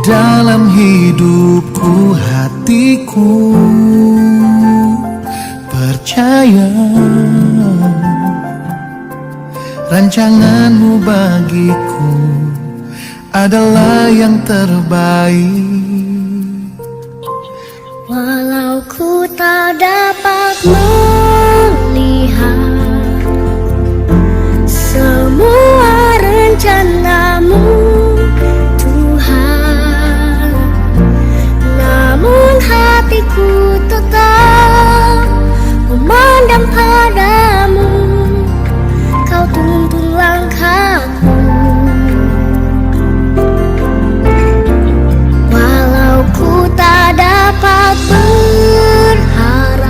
dalam hidupku, hatiku percaya rancanganmu bagiku adalah yang terbaik. Walau ku tak dapat melihat semua rencanamu, Tuhan, namun hatiku tetap memandang padamu. Kau tuntun langkahku. Walau ku tak dapat berharap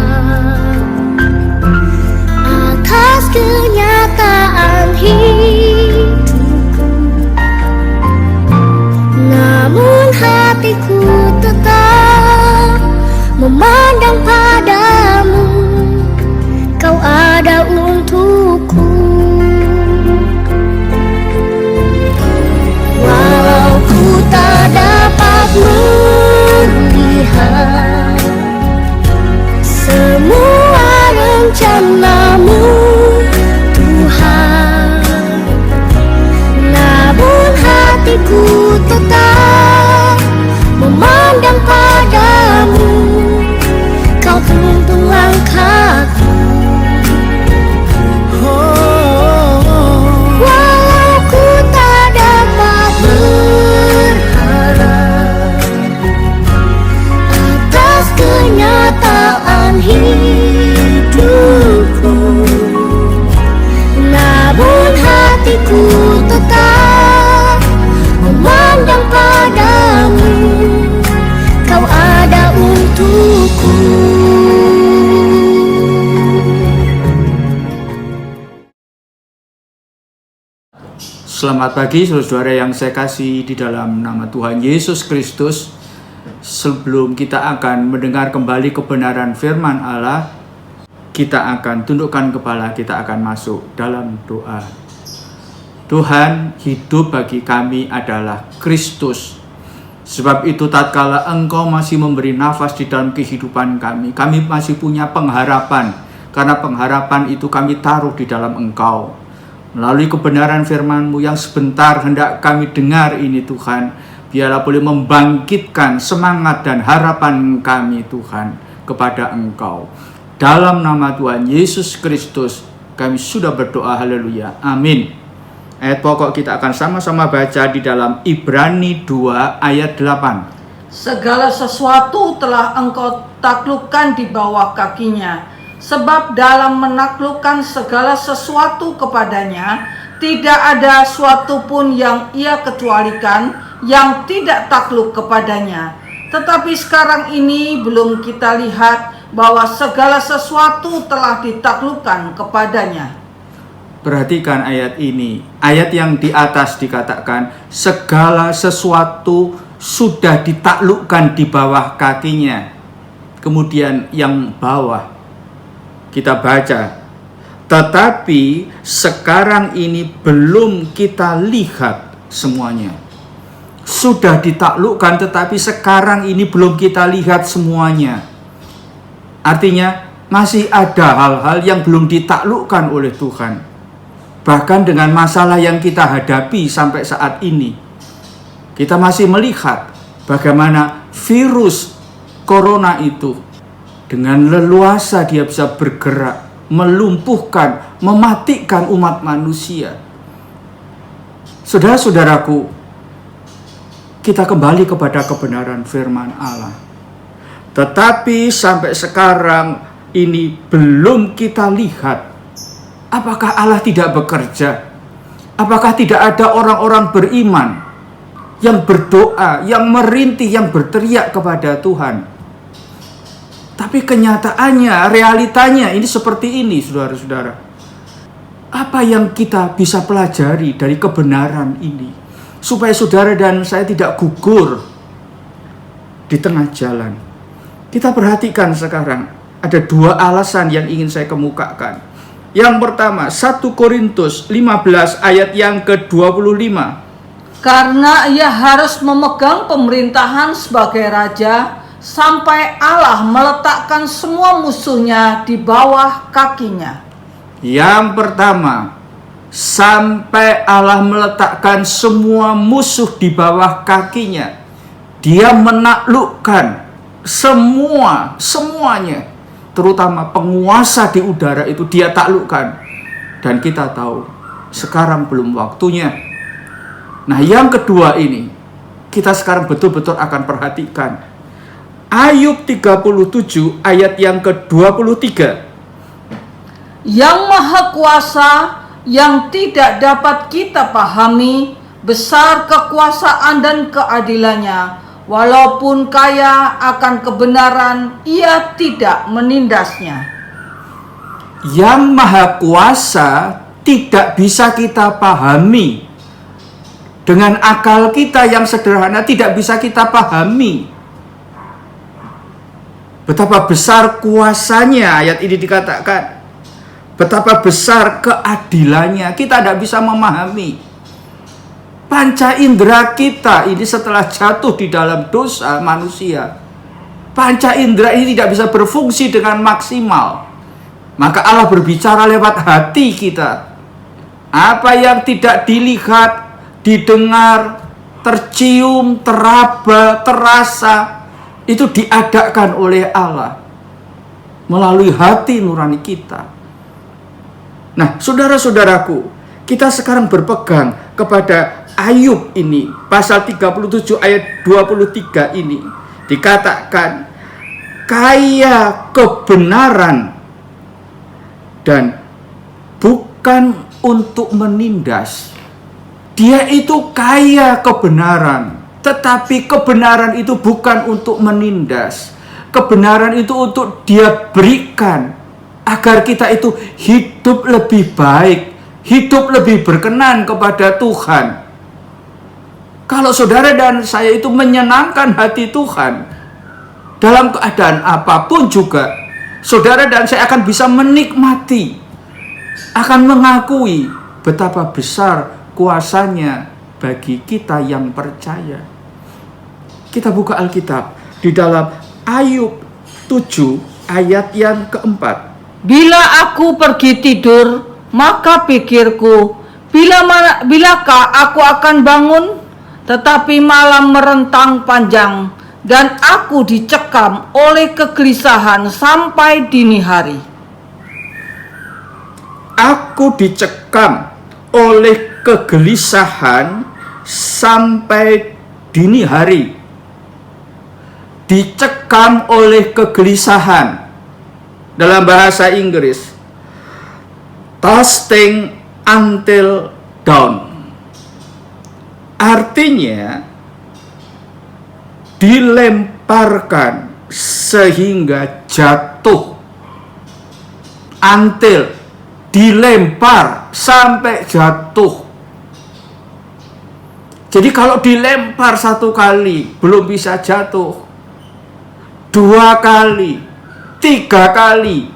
atas kenyataan hidupku, namun hatiku tetap memandang padamu. Kau ada untukku. Walau ku tak dapat melihat semua rencanamu, Tuhan, namun hatiku tetap memandang padamu. Kau tuntun langkahku. Walau ku tak dapat berharap atas kenyataan hidupku, namun hatiku tetap memandang padamu. Kau ada untukku. Selamat pagi saudara-saudara yang saya kasih di dalam nama Tuhan Yesus Kristus. Sebelum kita akan mendengar kembali kebenaran firman Allah, kita akan tundukkan kepala, kita akan masuk dalam doa. Tuhan, hidup bagi kami adalah Kristus. Sebab itu tatkala Engkau masih memberi nafas di dalam kehidupan kami masih punya pengharapan. Karena pengharapan itu kami taruh di dalam Engkau. Melalui kebenaran firman-Mu yang sebentar hendak kami dengar ini Tuhan, biarlah boleh membangkitkan semangat dan harapan kami Tuhan kepada Engkau. Dalam nama Tuhan Yesus Kristus kami sudah berdoa, haleluya, amin. Ayat pokok kita akan sama-sama baca di dalam Ibrani 2 ayat 8. Segala sesuatu telah Engkau taklukkan di bawah kakinya. Sebab dalam menaklukkan segala sesuatu kepadanya, tidak ada suatu pun yang ia kecualikan yang tidak takluk kepadanya. Tetapi sekarang ini belum kita lihat bahwa segala sesuatu telah ditaklukkan kepadanya. Perhatikan ayat ini. Ayat yang di atas dikatakan segala sesuatu sudah ditaklukkan di bawah kakinya. Kemudian yang bawah kita baca, tetapi sekarang ini belum kita lihat semuanya. Sudah ditaklukkan tetapi sekarang ini belum kita lihat semuanya. Artinya masih ada hal-hal yang belum ditaklukkan oleh Tuhan. Bahkan dengan masalah yang kita hadapi sampai saat ini, kita masih melihat bagaimana virus corona itu dengan leluasa dia bisa bergerak, melumpuhkan, mematikan umat manusia. Saudara-saudaraku, kita kembali kepada kebenaran firman Allah. Tetapi sampai sekarang ini belum kita lihat. Apakah Allah tidak bekerja? Apakah tidak ada orang-orang beriman yang berdoa, yang merintih, yang berteriak kepada Tuhan? Tapi kenyataannya, realitanya ini seperti ini, saudara-saudara. Apa yang kita bisa pelajari dari kebenaran ini? Supaya saudara dan saya tidak gugur di tengah jalan. Kita perhatikan sekarang, ada dua alasan yang ingin saya kemukakan. Yang pertama, 1 Korintus 15 ayat yang ke-25. karena ia harus memegang pemerintahan sebagai raja sampai Allah meletakkan semua musuhnya di bawah kakinya. Yang pertama, sampai Allah meletakkan semua musuh di bawah kakinya. Dia menaklukkan semuanya, terutama penguasa di udara itu dia taklukkan. Dan kita tahu, sekarang belum waktunya. Nah, yang kedua ini, kita sekarang betul-betul akan perhatikan. Ayub 37 ayat yang ke-23. Yang Maha Kuasa yang tidak dapat kita pahami, besar kekuasaan dan keadilannya. Walaupun kaya akan kebenaran, ia tidak menindasnya. Yang Maha Kuasa tidak bisa kita pahami. Dengan akal kita yang sederhana tidak bisa kita pahami. Betapa besar kuasanya, ayat ini dikatakan. Betapa besar keadilannya, kita tidak bisa memahami. Panca indera kita ini setelah jatuh di dalam dosa manusia, panca indera ini tidak bisa berfungsi dengan maksimal. Maka Allah berbicara lewat hati kita. Apa yang tidak dilihat, didengar, tercium, teraba, terasa, itu diadakan oleh Allah melalui hati nurani kita. Nah, saudara-saudaraku, kita sekarang berpegang kepada Ayub ini, pasal 37 ayat 23 ini. Dikatakan, kaya kebenaran dan bukan untuk menindas. Dia itu kaya kebenaran, tetapi kebenaran itu bukan untuk menindas. Kebenaran itu untuk dia berikan agar kita itu hidup lebih baik, hidup lebih berkenan kepada Tuhan. Kalau saudara dan saya itu menyenangkan hati Tuhan, dalam keadaan apapun juga, saudara dan saya akan bisa menikmati, akan mengakui betapa besar kuasanya bagi kita yang percaya. Kita buka Alkitab di dalam Ayub 7 ayat yang keempat. Bila aku pergi tidur, maka pikirku, bilakah aku akan bangun? Tetapi malam merentang panjang, dan aku dicekam oleh kegelisahan sampai dini hari. Aku dicekam oleh kegelisahan sampai dini hari. Dicekam oleh kegelisahan. Dalam bahasa Inggris, tossing until dawn. Artinya, dilemparkan sehingga jatuh. Until, dilempar sampai jatuh. Jadi kalau dilempar satu kali belum bisa jatuh, 2 kali, 3 kali,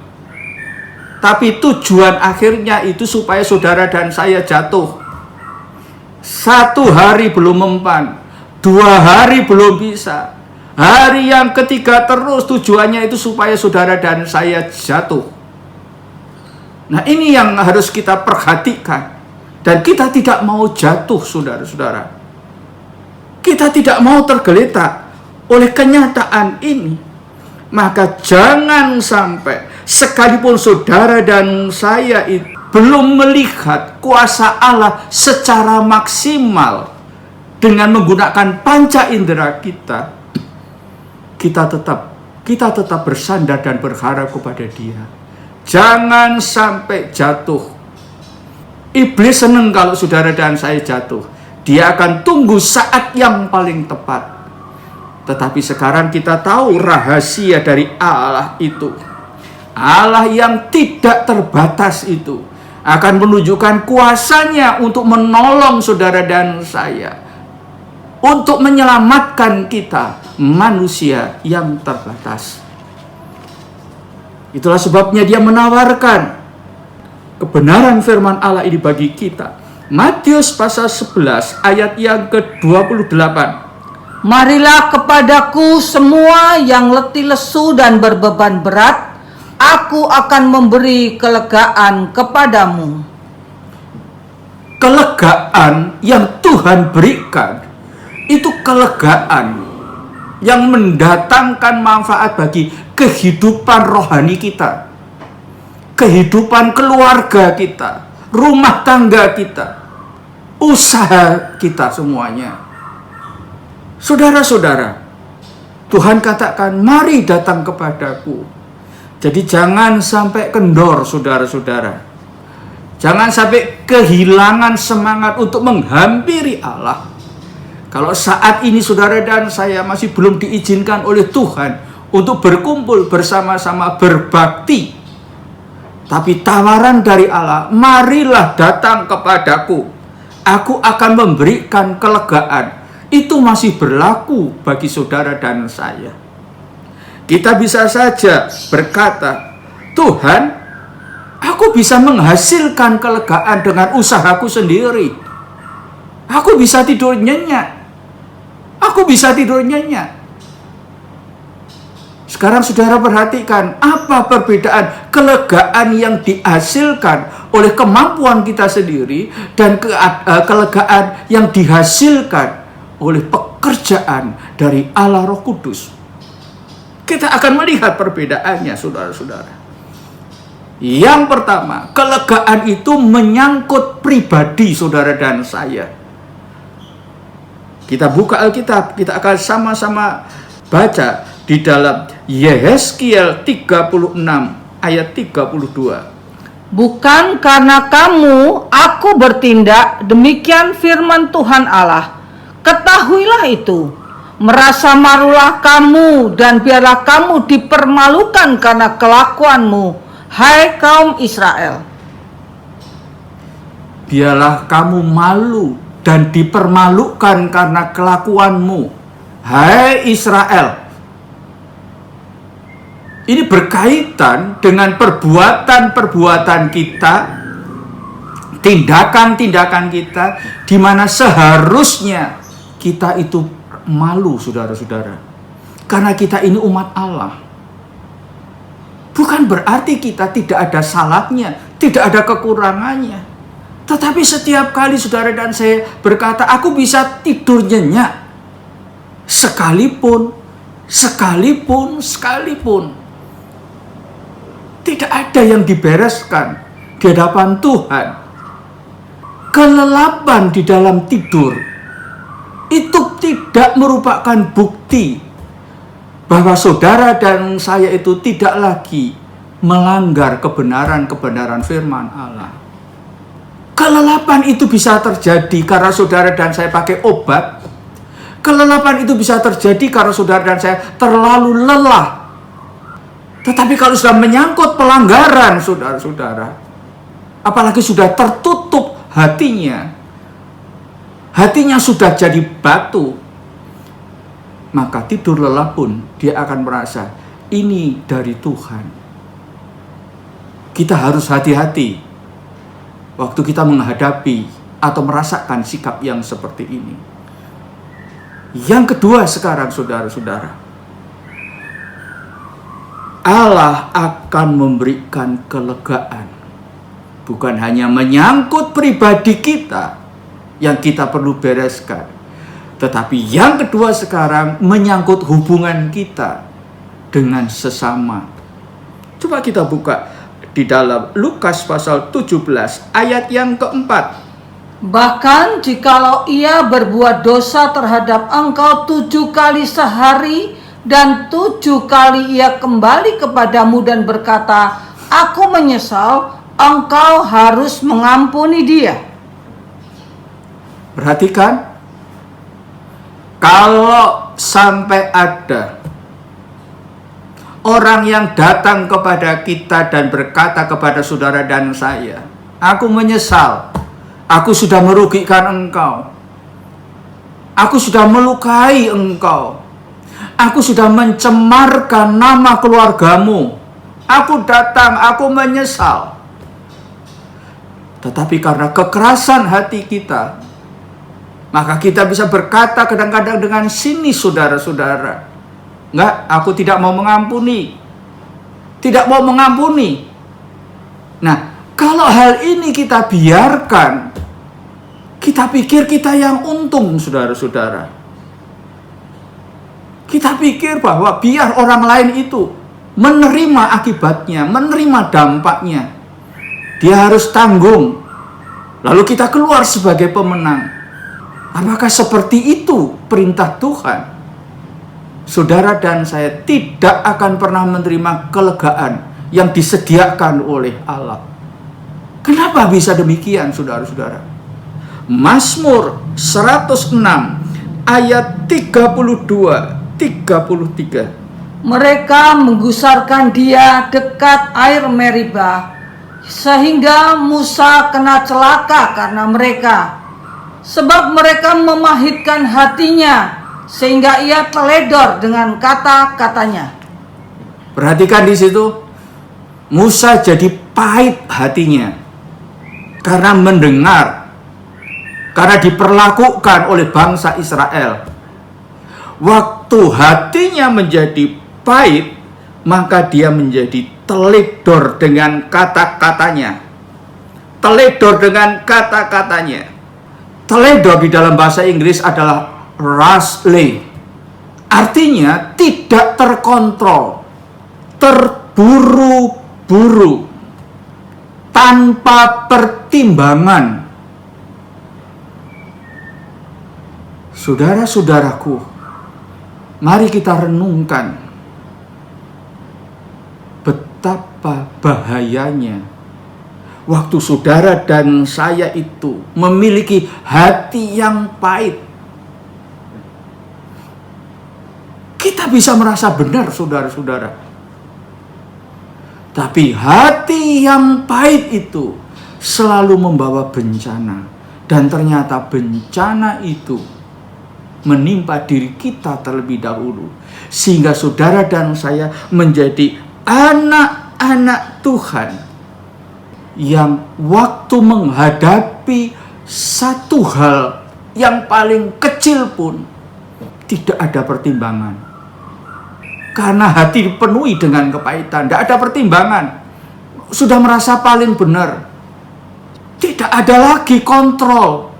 tapi tujuan akhirnya itu supaya saudara dan saya jatuh. 1 hari belum mempan, 2 hari belum bisa, hari yang ketiga terus tujuannya itu supaya saudara dan saya jatuh. Nah, ini yang harus kita perhatikan. Dan kita tidak mau jatuh, saudara-saudara. Kita tidak mau tergeletak oleh kenyataan ini. Maka jangan sampai, sekalipun saudara dan saya itu belum melihat kuasa Allah secara maksimal dengan menggunakan panca indera kita, kita tetap bersandar dan berharap kepada Dia. Jangan sampai jatuh. Iblis senang kalau saudara dan saya jatuh. Dia akan tunggu saat yang paling tepat. Tetapi sekarang kita tahu rahasia dari Allah itu. Allah yang tidak terbatas itu akan menunjukkan kuasanya untuk menolong saudara dan saya, untuk menyelamatkan kita, manusia yang terbatas. Itulah sebabnya Dia menawarkan kebenaran firman Allah ini bagi kita, Matius pasal 11 ayat yang ke-28. Marilah kepadaku semua yang letih lesu dan berbeban berat, aku akan memberi kelegaan kepadamu. Kelegaan yang Tuhan berikan itu kelegaan yang mendatangkan manfaat bagi kehidupan rohani kita, kehidupan keluarga kita, rumah tangga kita, usaha kita semuanya. Saudara-saudara, Tuhan katakan, mari datang kepadaku. Jadi jangan sampai kendor, saudara-saudara. Jangan sampai kehilangan semangat untuk menghampiri Allah. Kalau saat ini saudara dan saya masih belum diizinkan oleh Tuhan untuk berkumpul bersama-sama berbakti, tapi tawaran dari Allah, marilah datang kepadaku, aku akan memberikan kelegaan. Itu masih berlaku bagi saudara dan saya. Kita bisa saja berkata, Tuhan, aku bisa menghasilkan kelegaan dengan usahaku sendiri. Aku bisa tidur nyenyak. Aku bisa tidur nyenyak. Sekarang saudara perhatikan, apa perbedaan kelegaan yang dihasilkan oleh kemampuan kita sendiri dan kelegaan yang dihasilkan oleh pekerjaan dari Allah Roh Kudus. Kita akan melihat perbedaannya, saudara-saudara. Yang pertama, kelegaan itu menyangkut pribadi saudara dan saya. Kita buka Alkitab, kita akan sama-sama baca di dalam Yehezkiel 36 ayat 32. Bukan karena kamu, aku bertindak, demikian firman Tuhan Allah. Ketahuilah itu. Merasa malulah kamu, dan biarlah kamu dipermalukan karena kelakuanmu, hai kaum Israel. Biarlah kamu malu dan dipermalukan karena kelakuanmu, hai Israel. Ini berkaitan dengan perbuatan-perbuatan kita, tindakan-tindakan kita, di mana seharusnya kita itu malu, saudara-saudara. Karena kita ini umat Allah. Bukan berarti kita tidak ada salahnya, tidak ada kekurangannya. Tetapi setiap kali saudara dan saya berkata, aku bisa tidur nyenyak. Sekalipun. Tidak ada yang dibereskan di hadapan Tuhan. Kelelapan di dalam tidur itu tidak merupakan bukti bahwa saudara dan saya itu tidak lagi melanggar kebenaran-kebenaran firman Allah. Kelelapan itu bisa terjadi karena saudara dan saya pakai obat. Kelelapan itu bisa terjadi karena saudara dan saya terlalu lelah. Tetapi kalau sudah menyangkut pelanggaran, saudara-saudara, apalagi sudah tertutup hatinya sudah jadi batu, maka tidur lelap pun dia akan merasa ini dari Tuhan. Kita harus hati-hati waktu kita menghadapi atau merasakan sikap yang seperti ini. Yang kedua sekarang, saudara-saudara, Allah akan memberikan kelegaan. Bukan hanya menyangkut pribadi kita yang kita perlu bereskan, tetapi yang kedua sekarang menyangkut hubungan kita dengan sesama. Coba kita buka di dalam Lukas pasal 17 ayat yang keempat. Bahkan jikalau ia berbuat dosa terhadap engkau 7 kali sehari, dan 7 kali ia kembali kepadamu dan berkata, aku menyesal, engkau harus mengampuni dia. Perhatikan, kalau sampai ada orang yang datang kepada kita dan berkata kepada saudara dan saya, aku menyesal, aku sudah merugikan engkau, aku sudah melukai engkau, aku sudah mencemarkan nama keluargamu, aku datang, aku menyesal. Tetapi karena kekerasan hati kita, maka kita bisa berkata kadang-kadang dengan sinis, saudara-saudara, enggak, aku tidak mau mengampuni. Tidak mau mengampuni. Nah, kalau hal ini kita biarkan, kita pikir kita yang untung, saudara-saudara. Kita pikir bahwa biar orang lain itu menerima akibatnya, menerima dampaknya. Dia harus tanggung. Lalu kita keluar sebagai pemenang. Apakah seperti itu perintah Tuhan? Saudara dan saya tidak akan pernah menerima kelegaan yang disediakan oleh Allah. Kenapa bisa demikian, saudara-saudara? Mazmur 106 ayat 32-33. Mereka menggusarkan dia dekat air Meribah, sehingga Musa kena celaka karena mereka. Sebab mereka memahitkan hatinya, sehingga ia teledor dengan kata-katanya. Perhatikan di situ, Musa jadi pahit hatinya karena mendengar, karena diperlakukan oleh bangsa Israel. Waktu hatinya menjadi pahit, maka dia menjadi teledor dengan kata-katanya. Teledor dengan kata-katanya. Teledor di dalam bahasa Inggris adalah rashly. Artinya tidak terkontrol, terburu-buru, tanpa pertimbangan. Saudara-saudaraku, mari kita renungkan betapa bahayanya waktu saudara dan saya itu memiliki hati yang pahit. Kita bisa merasa benar, saudara-saudara. Tapi hati yang pahit itu selalu membawa bencana. Dan ternyata bencana itu menimpa diri kita terlebih dahulu. Sehingga saudara dan saya menjadi anak-anak Tuhan yang waktu menghadapi satu hal yang paling kecil pun tidak ada pertimbangan. Karena hati dipenuhi dengan kepahitan, tidak ada pertimbangan. Sudah merasa paling benar. Tidak ada lagi kontrol.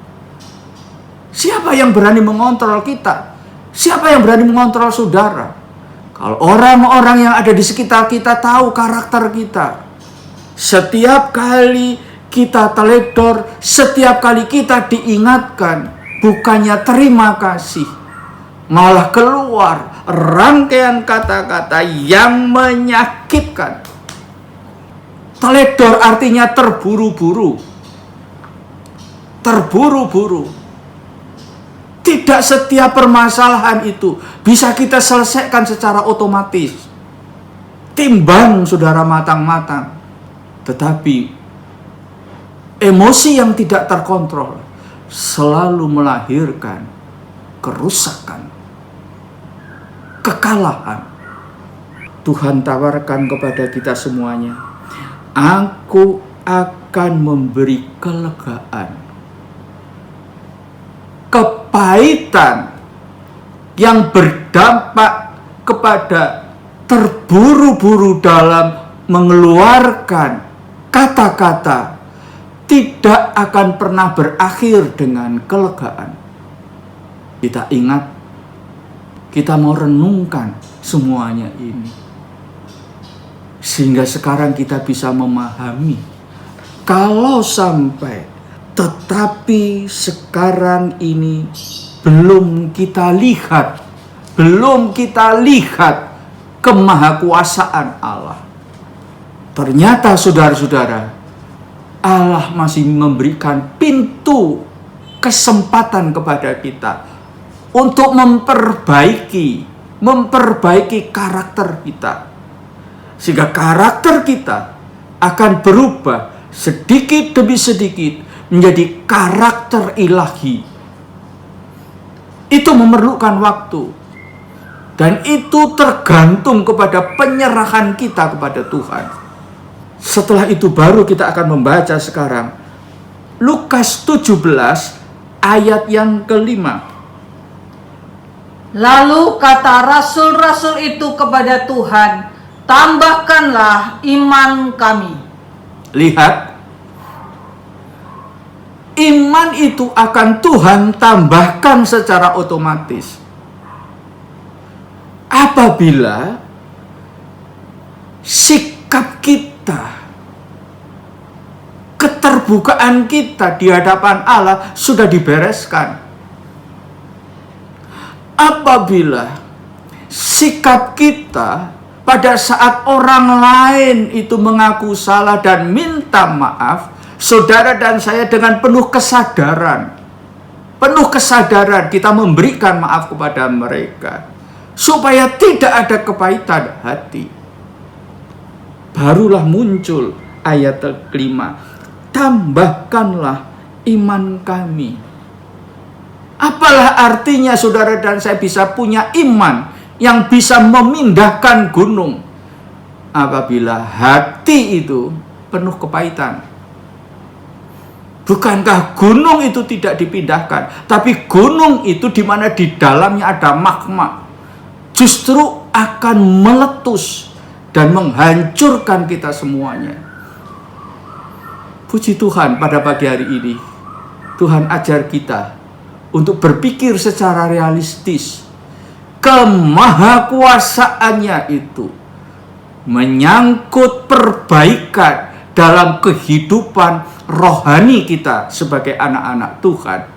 Siapa yang berani mengontrol kita? Siapa yang berani mengontrol saudara? Kalau orang-orang yang ada di sekitar kita tahu karakter kita. Setiap kali kita teledor, setiap kali kita diingatkan, bukannya terima kasih, malah keluar rangkaian kata-kata yang menyakitkan. Teledor artinya terburu-buru. Terburu-buru. Tidak setiap permasalahan itu bisa kita selesaikan secara otomatis. Timbang saudara matang-matang. Tetapi emosi yang tidak terkontrol selalu melahirkan kerusakan, kekalahan. Tuhan tawarkan kepada kita semuanya, aku akan memberi kelegaan. Kepahitan yang berdampak kepada terburu-buru dalam mengeluarkan kata-kata tidak akan pernah berakhir dengan kelegaan. Kita ingat, kita mau renungkan semuanya ini. Sehingga sekarang kita bisa memahami, kalau sampai tetapi sekarang ini belum kita lihat kemahakuasaan Allah. Ternyata saudara-saudara, Allah masih memberikan pintu kesempatan kepada kita untuk memperbaiki karakter kita. Sehingga karakter kita akan berubah sedikit demi sedikit menjadi karakter ilahi. Itu memerlukan waktu. Dan itu tergantung kepada penyerahan kita kepada Tuhan. Setelah itu baru kita akan membaca sekarang Lukas 17 ayat yang kelima. Lalu kata rasul-rasul itu kepada Tuhan, tambahkanlah iman kami. Lihat, iman itu akan Tuhan tambahkan secara otomatis apabila sikap kita, keterbukaan kita di hadapan Allah sudah dibereskan. Apabila sikap kita pada saat orang lain itu mengaku salah dan minta maaf, saudara dan saya dengan penuh kesadaran kita memberikan maaf kepada mereka supaya tidak ada kepahitan hati. Barulah muncul ayat kelima, tambahkanlah iman kami. Apalah artinya saudara dan saya bisa punya iman yang bisa memindahkan gunung apabila hati itu penuh kepahitan? Bukankah gunung itu tidak dipindahkan, tapi gunung itu di mana di dalamnya ada magma justru akan meletus dan menghancurkan kita semuanya. Puji Tuhan, pada pagi hari ini Tuhan ajar kita untuk berpikir secara realistis. Kemahakuasaannya itu menyangkut perbaikan dalam kehidupan rohani kita sebagai anak-anak Tuhan.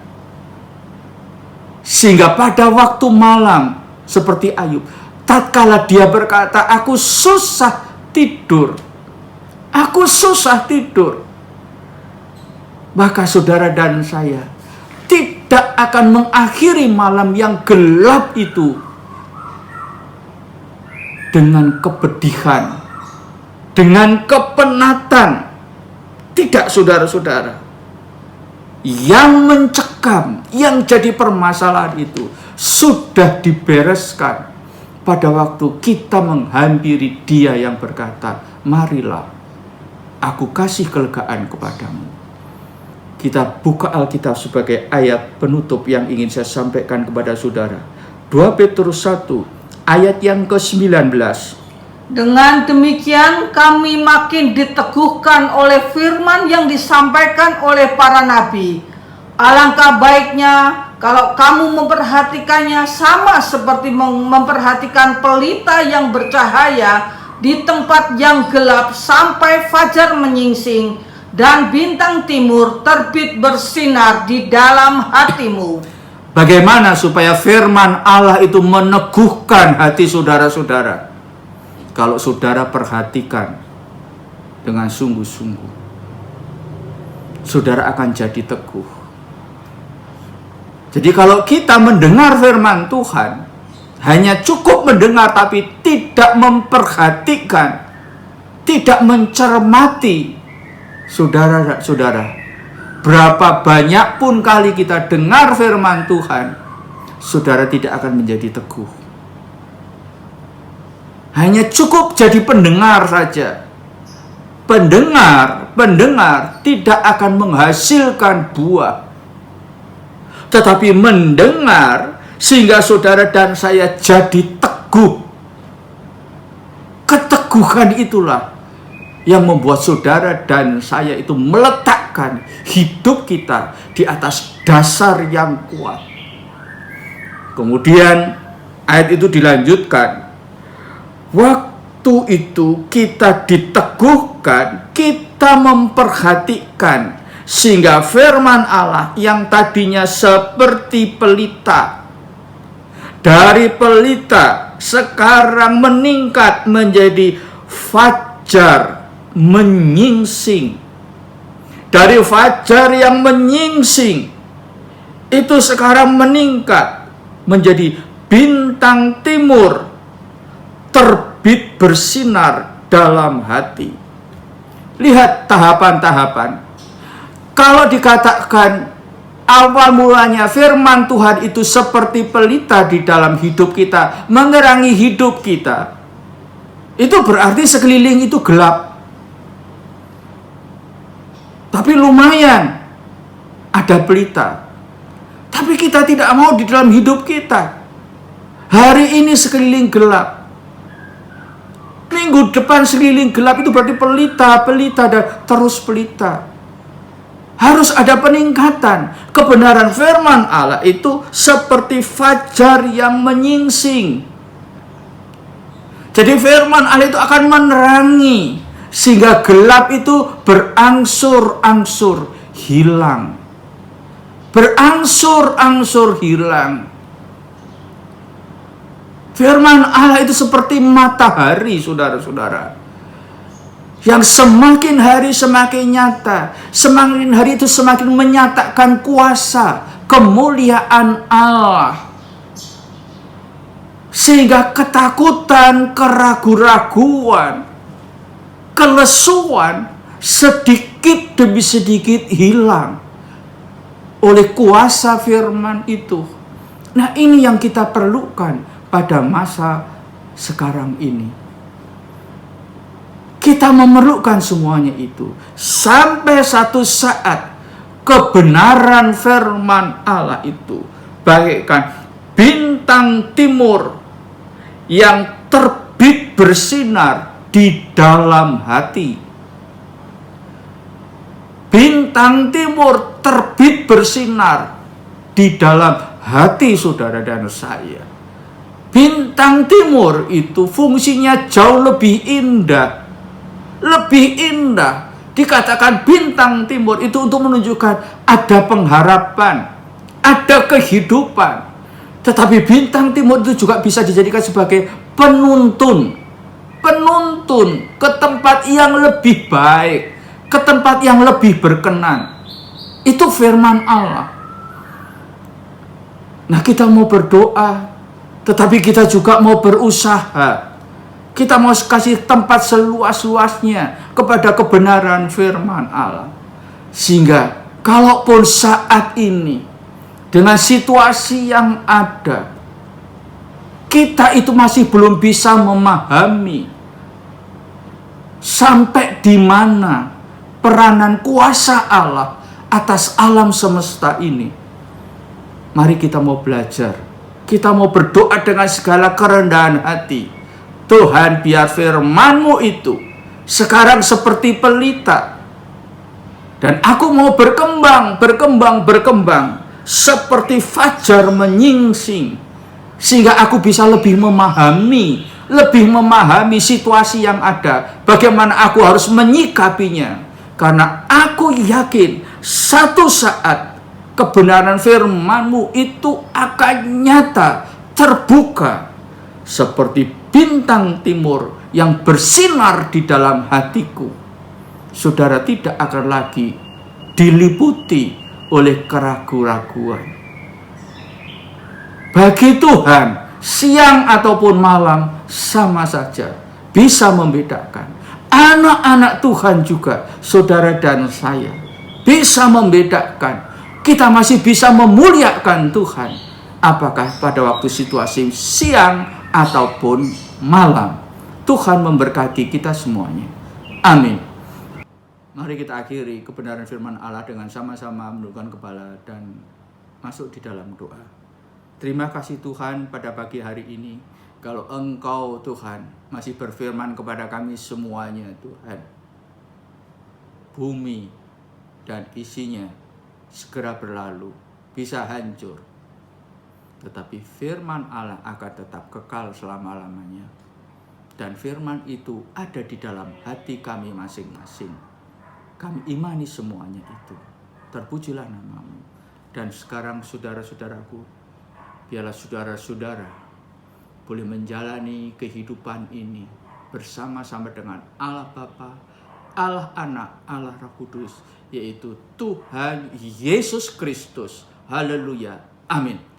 Sehingga pada waktu malam seperti Ayub, tatkala dia berkata, aku susah tidur, maka saudara dan saya tidak akan mengakhiri malam yang gelap itu dengan kepedihan, dengan kepenatan. Tidak, saudara-saudara. Yang mencekam, yang jadi permasalahan itu sudah dibereskan pada waktu kita menghampiri Dia yang berkata, marilah, aku kasih kelegaan kepadamu. Kita buka Alkitab sebagai ayat penutup yang ingin saya sampaikan kepada saudara. 2 Petrus 1 ayat yang ke-19. Dengan demikian kami makin diteguhkan oleh firman yang disampaikan oleh para nabi. Alangkah baiknya kalau kamu memperhatikannya sama seperti memperhatikan pelita yang bercahaya di tempat yang gelap sampai fajar menyingsing dan bintang timur terbit bersinar di dalam hatimu. Bagaimana supaya firman Allah itu meneguhkan hati saudara-saudara? Kalau saudara perhatikan dengan sungguh-sungguh, saudara akan jadi teguh. Jadi kalau kita mendengar firman Tuhan, hanya cukup mendengar tapi tidak memperhatikan, tidak mencermati, saudara-saudara, berapa banyak pun kali kita dengar firman Tuhan, saudara tidak akan menjadi teguh. Hanya cukup jadi pendengar saja. Pendengar tidak akan menghasilkan buah. Tetapi mendengar sehingga saudara dan saya jadi teguh. Keteguhan itulah yang membuat saudara dan saya itu meletakkan hidup kita di atas dasar yang kuat. Kemudian ayat itu dilanjutkan. Waktu itu kita diteguhkan, kita memperhatikan, sehingga firman Allah yang tadinya seperti pelita, dari pelita sekarang meningkat menjadi fajar menyingsing. Dari fajar yang menyingsing itu sekarang meningkat menjadi bintang timur terbit bersinar dalam hati. Lihat tahapan-tahapan. Kalau dikatakan awal mulanya firman Tuhan itu seperti pelita di dalam hidup kita, menerangi hidup kita, itu berarti sekeliling itu gelap. Tapi lumayan ada pelita. Tapi kita tidak mau di dalam hidup kita. Hari ini sekeliling gelap. Minggu depan sekeliling gelap, itu berarti pelita, dan terus pelita. Harus ada peningkatan. Kebenaran firman Allah itu seperti fajar yang menyingsing. Jadi firman Allah itu akan menerangi, sehingga gelap itu berangsur-angsur hilang. Berangsur-angsur hilang. Firman Allah itu seperti matahari, saudara-saudara, yang semakin hari semakin nyata. Semakin hari itu semakin menyatakan kuasa, kemuliaan Allah. Sehingga ketakutan, keraguan-raguan, kelesuan sedikit demi sedikit hilang oleh kuasa firman itu. Nah, ini yang kita perlukan pada masa sekarang ini. Kita memerlukan semuanya itu. Sampai satu saat kebenaran firman Allah itu bagaikan bintang timur yang terbit bersinar di dalam hati. Bintang timur terbit bersinar di dalam hati saudara dan saya. Bintang timur itu fungsinya jauh lebih indah. Lebih indah. Dikatakan bintang timur itu untuk menunjukkan ada pengharapan, ada kehidupan. Tetapi bintang timur itu juga bisa dijadikan sebagai penuntun. Penuntun ke tempat yang lebih baik, ke tempat yang lebih berkenan. Itu firman Allah. Nah, kita mau berdoa, tetapi kita juga mau berusaha. Kita mau kasih tempat seluas-luasnya kepada kebenaran firman Allah. Sehingga kalaupun saat ini dengan situasi yang ada, kita itu masih belum bisa memahami sampai di mana peranan kuasa Allah atas alam semesta ini. Mari kita mau belajar. Kita mau berdoa dengan segala kerendahan hati. Tuhan, biar firman-Mu itu sekarang seperti pelita. Dan aku mau berkembang seperti fajar menyingsing, sehingga aku bisa lebih memahami situasi yang ada, bagaimana aku harus menyikapinya. Karena aku yakin satu saat kebenaran firman-Mu itu akan nyata, terbuka seperti bintang timur yang bersinar di dalam hatiku. Saudara tidak akan lagi diliputi oleh keraguan-raguan. Bagi Tuhan, siang ataupun malam sama saja, bisa membedakan. Anak-anak Tuhan juga, saudara dan saya, bisa membedakan. Kita masih bisa memuliakan Tuhan, apakah pada waktu situasi siang ataupun malam. Tuhan memberkati kita semuanya. Amin. Mari kita akhiri kebenaran firman Allah dengan sama-sama menundukkan kepala dan masuk di dalam doa. Terima kasih Tuhan pada pagi hari ini. Kalau Engkau Tuhan masih berfirman kepada kami semuanya Tuhan. Bumi dan isinya segera berlalu, bisa hancur. Tetapi firman Allah akan tetap kekal selama-lamanya. Dan firman itu ada di dalam hati kami masing-masing. Kami imani semuanya itu. Terpujilah nama-Mu. Dan sekarang saudara-saudaraku, biarlah saudara-saudara boleh menjalani kehidupan ini bersama-sama dengan Allah Bapa, Allah Anak, Allah Roh Kudus, yaitu Tuhan Yesus Kristus. Haleluya. Amin.